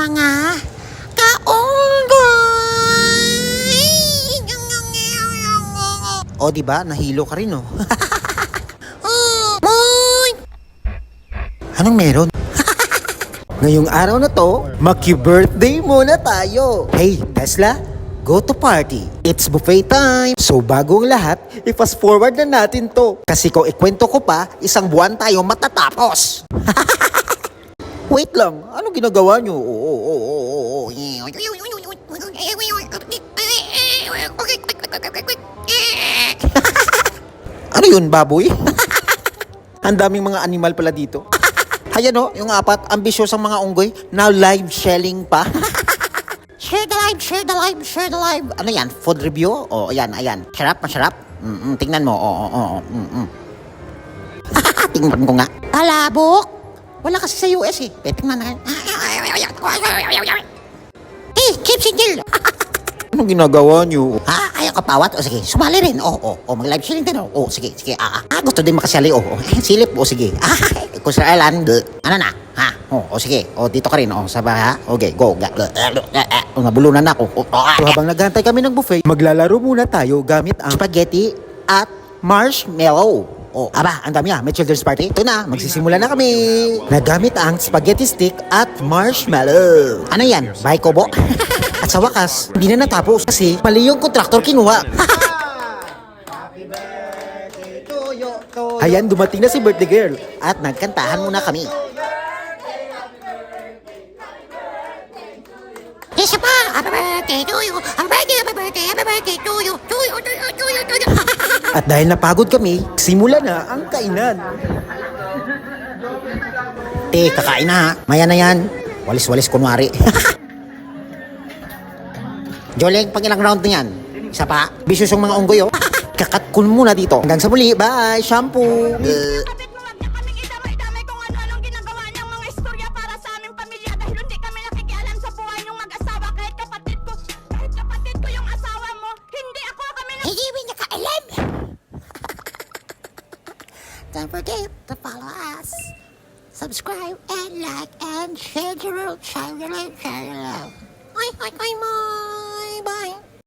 mga kaunggoy. O, diba? Nahilo ka rin, oh. Anong meron? Ngayong araw na to, maki-birthday muna tayo. Hey, Tesla, go to party. It's buffet time. So bago ang lahat, i-fast forward na natin to. Kasi kung ikwento ko pa, isang buwan tayo matatapos. Wait lang, anong ginagawa nyo? Ano yun, baboy? Ang daming mga animal pala dito. Ayan o, yung apat, ambisyosang mga unggoy, now live selling pa. Share the live, share the live, share the live. Ano yan, food review? O, ayan, ayan. Sarap, masarap? Tingnan mo, tingnan ko nga. Palabok? Wala kasi sa US eh. Tingnan na. Keep single. Anong ginagawa nyo? Ayaw ka pawat? O sige, sumali rin. Mag-live selling din. Sige. Gusto din makasali. Silip. Sige. Kung sa Ireland, ano na? Sige. Dito ka rin. Sa baha. Okay, go. Nabulunan na ako. So, habang naghantay kami ng buffet, maglalaro muna tayo gamit ang spaghetti at marshmallow. Aba, ang dami may children's party. Ito na, magsisimula na kami. Nagamit ang spaghetti stick at marshmallow. Ano yan? Bahay kobo? At sa wakas, hindi na natapos kasi mali yung kontraktor kinuha. Ayan, dumating na si birthday girl at nagkantahan muna kami. Isa pa! Happy birthday to you! Happy birthday, happy birthday, happy birthday to you! To you. At dahil napagod kami, simula na ang kainan. Kakain na ha. Maya na yan. Walis-walis kunwari. Joleng, pag ilang round na yan? Isa pa? Bisyos yung mga unggoy, oh. Kakat ko muna dito. Hanggang sa muli. Bye! Shampoo! Don't forget to follow us, subscribe and like and share the road. Ay, Mom.